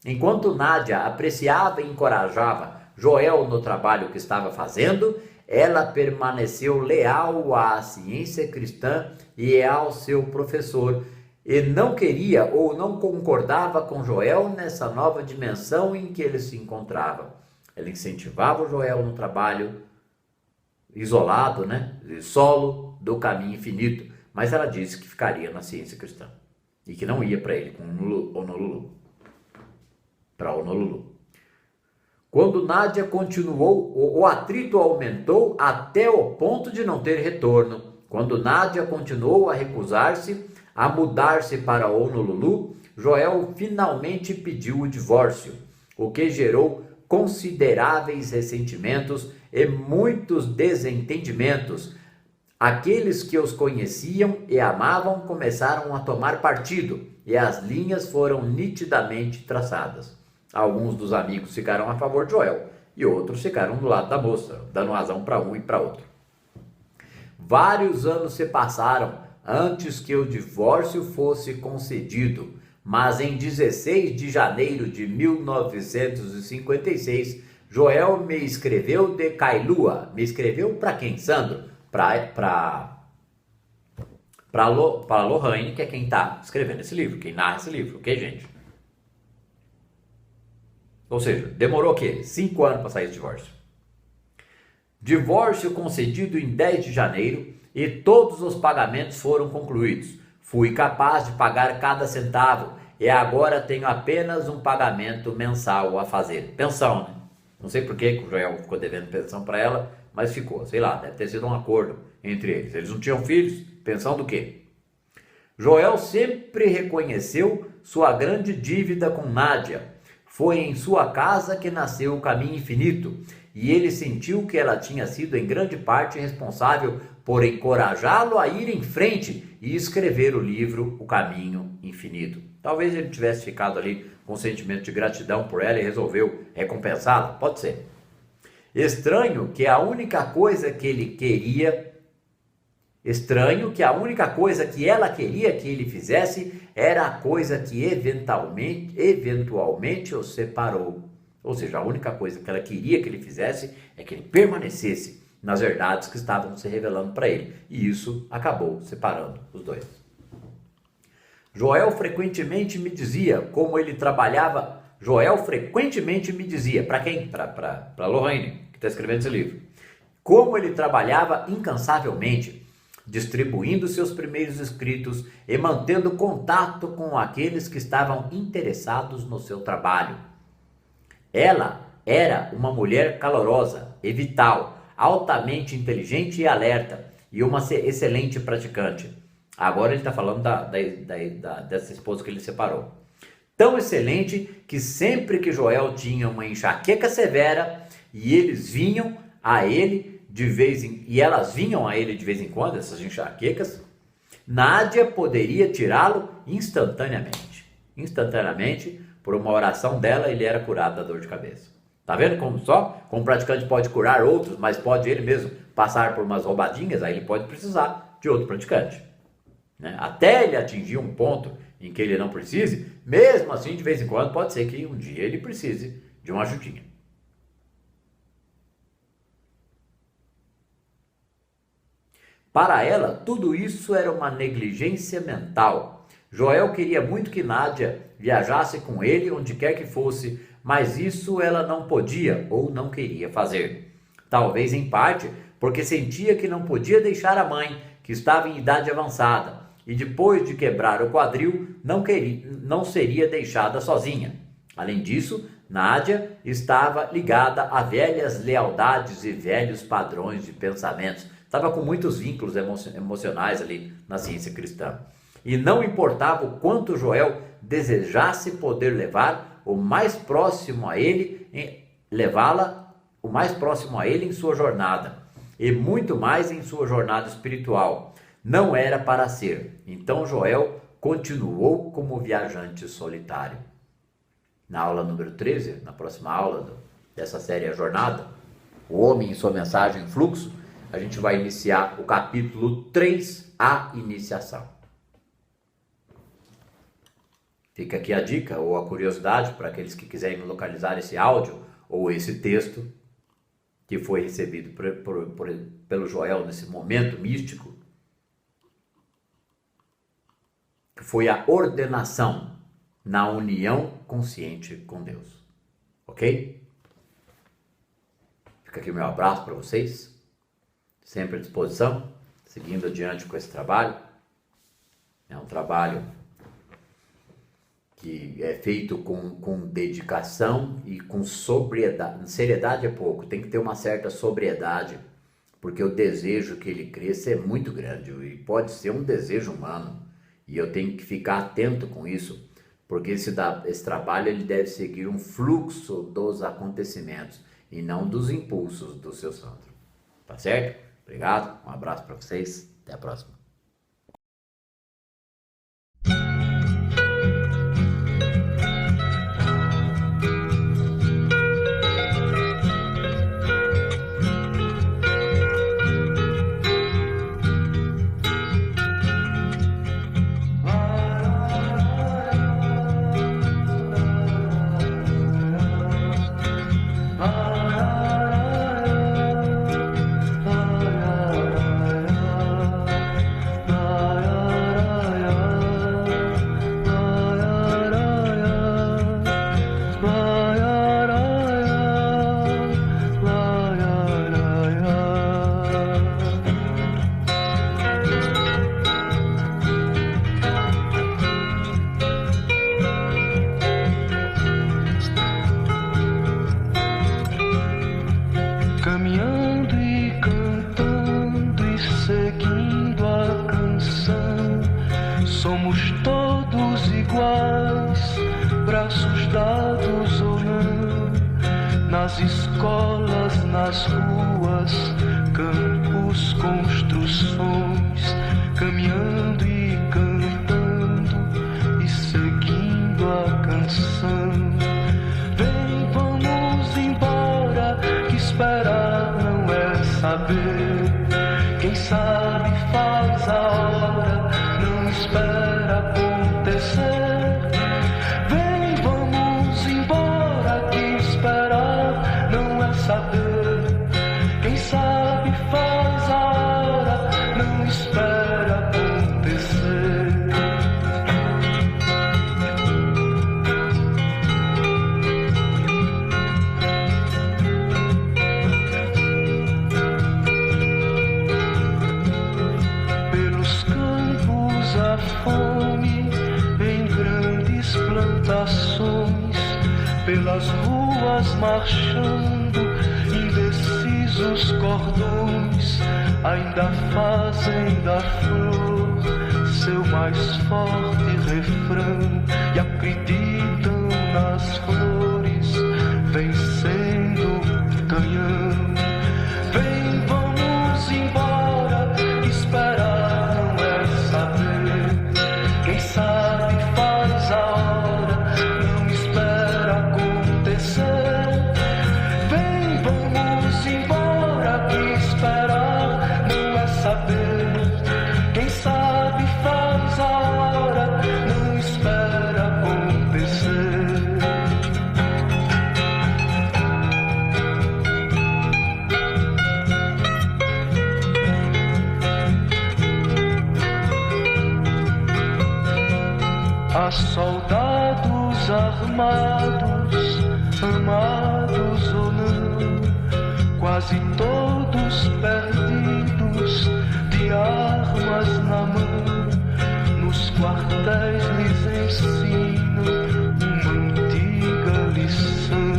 Enquanto Nádia apreciava e encorajava Joel no trabalho que estava fazendo, ela permaneceu leal à ciência cristã e ao seu professor, e não queria ou não concordava com Joel nessa nova dimensão em que ele se encontrava. Ela incentivava o Joel no trabalho isolado, solo do caminho infinito, mas ela disse que ficaria na ciência cristã e que não ia para ele com Honolulu. Quando Nádia continuou, o atrito aumentou até o ponto de não ter retorno. Quando Nádia continuou a recusar-se a mudar-se para Honolulu, Joel finalmente pediu o divórcio, o que gerou consideráveis ressentimentos e muitos desentendimentos. Aqueles que os conheciam e amavam começaram a tomar partido e as linhas foram nitidamente traçadas. Alguns dos amigos ficaram a favor de Joel e outros ficaram do lado da moça, dando razão para um e para outro. Vários anos se passaram antes que o divórcio fosse concedido, mas em 16 de janeiro de 1956, Joel me escreveu de Kailua. Me escreveu para quem, Sandro? Para Lohane, que é quem está escrevendo esse livro, quem narra esse livro, ok, gente? Ou seja, demorou o quê? 5 anos para sair esse divórcio. Divórcio concedido em 10 de janeiro e todos os pagamentos foram concluídos. Fui capaz de pagar cada centavo e agora tenho apenas um pagamento mensal a fazer. Pensão, né? Não sei por que o Joel ficou devendo pensão para ela, mas ficou, sei lá, deve ter sido um acordo entre eles. Eles não tinham filhos, pensão do quê? Joel sempre reconheceu sua grande dívida com Nádia. Foi em sua casa que nasceu o Caminho Infinito, e ele sentiu que ela tinha sido em grande parte responsável por encorajá-lo a ir em frente e escrever o livro O Caminho Infinito. Talvez ele tivesse ficado ali com um sentimento de gratidão por ela e resolveu recompensá-la, pode ser. Estranho que a única coisa que ela queria que ele fizesse era a coisa que eventualmente os separou. Ou seja, a única coisa que ela queria que ele fizesse é que ele permanecesse nas verdades que estavam se revelando para ele. E isso acabou separando os dois. Joel frequentemente me dizia como ele trabalhava. Para quem? Para Lohane, que está escrevendo esse livro. Como ele trabalhava incansavelmente, distribuindo seus primeiros escritos e mantendo contato com aqueles que estavam interessados no seu trabalho. Ela era uma mulher calorosa e vital, altamente inteligente e alerta, e uma excelente praticante. Agora ele está falando dessa esposa que ele separou. Tão excelente que sempre que Joel tinha uma enxaqueca severa e elas vinham a ele de vez em quando, essas enxaquecas, Nádia poderia tirá-lo instantaneamente. Por uma oração dela, ele era curado da dor de cabeça. Tá vendo como um praticante pode curar outros, mas pode ele mesmo passar por umas roubadinhas, aí ele pode precisar de outro praticante. Até ele atingir um ponto em que ele não precise, mesmo assim, de vez em quando, pode ser que um dia ele precise de uma ajudinha. Para ela, tudo isso era uma negligência mental. Joel queria muito que Nádia viajasse com ele onde quer que fosse, mas isso ela não podia ou não queria fazer. Talvez em parte porque sentia que não podia deixar a mãe, que estava em idade avançada, e depois de quebrar o quadril, não seria deixada sozinha. Além disso, Nádia estava ligada a velhas lealdades e velhos padrões de pensamentos. Estava com muitos vínculos emocionais ali na ciência cristã. E não importava o quanto Joel desejasse poder levá-la o mais próximo a ele em sua jornada, e muito mais em sua jornada espiritual. Não era para ser. Então Joel continuou como viajante solitário. Na aula número 13, na próxima aula dessa série A Jornada, o Homem em Sua Mensagem Fluxo, a gente vai iniciar o capítulo 3, a iniciação. Fica aqui a dica ou a curiosidade para aqueles que quiserem localizar esse áudio ou esse texto que foi recebido pelo Joel nesse momento místico, que foi a ordenação na união consciente com Deus. Ok? Fica aqui o meu abraço para vocês, sempre à disposição, seguindo adiante com esse trabalho. É um trabalho que é feito com dedicação e com sobriedade. Seriedade é pouco, tem que ter uma certa sobriedade, porque o desejo que ele cresça é muito grande e pode ser um desejo humano, e eu tenho que ficar atento com isso, porque esse trabalho ele deve seguir um fluxo dos acontecimentos e não dos impulsos do seu santo. Tá certo? Obrigado, um abraço para vocês, até a próxima. Caminhando e cantando e seguindo a canção, somos todos iguais, braços dados ou não, nas escolas, nas ruas, campos, construções, caminhando e cantando e seguindo a canção. Vem, vamos embora, que esperar não é saber. Quem sabe faz a hora, não espera acontecer. Vem, vamos embora, que esperar não é saber. Quem sabe faz a hora, não espera acontecer. Fome em grandes plantações, pelas ruas marchando, indecisos cordões, ainda fazem da flor seu mais forte refrão e acreditam nas flores vencendo o canhão. Vem, vamos embora, esperar não é saber. Quem sabe faz a hora, não espera acontecer. Vem, vamos embora, que esperar não é saber. Quem sabe faz a hora, não espera acontecer. Há soldados armados, amados ou não, quase todos perdidos, de armas na mão. Nos quartéis lhes ensinam uma antiga lição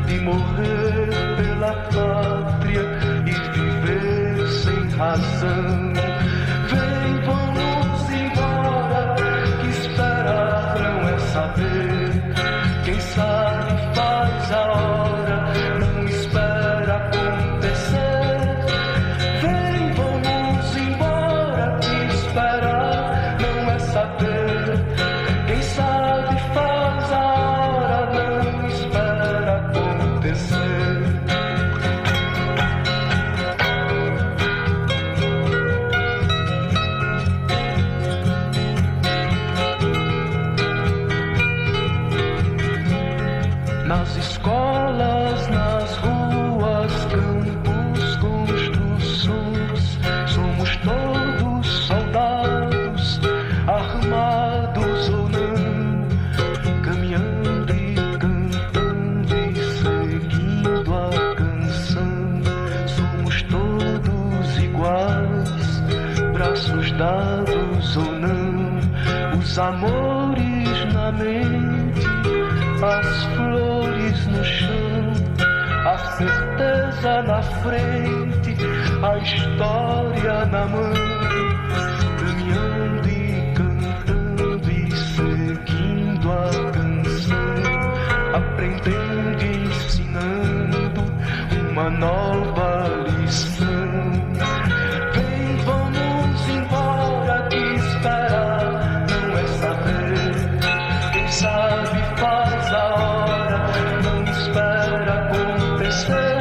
de morrer pela pátria e viver sem razão. Vem, vamos embora, que esperar não é saber. Quem sabe faz a hora, não espera acontecer. Vem, vamos embora, que esperar não é saber. Quem sabe faz a hora, não espera acontecer. os amores na mente, as flores no chão, a certeza na frente, a história na mão, caminhando e cantando e seguindo a canção, aprendendo e ensinando uma nova lição. Vem, vamos embora, que esperar não é saber. Quem sabe faz a hora, não espera acontecer.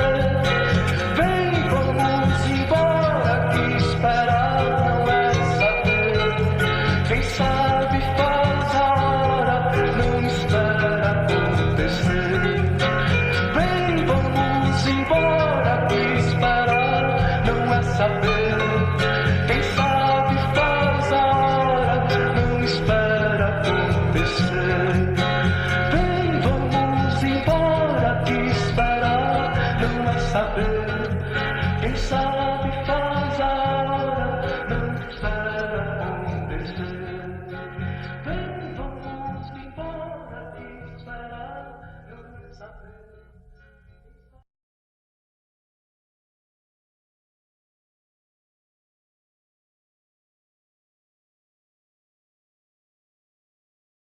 Vem, vamos embora, que esperar não é saber. Quem sabe faz a hora, não espera acontecer. Vem, vamos embora, que esperar não é saber. Quem sabe faz a hora, não espera acontecer. Vem, vamos embora, que esperar não é saber. Quem sabe faz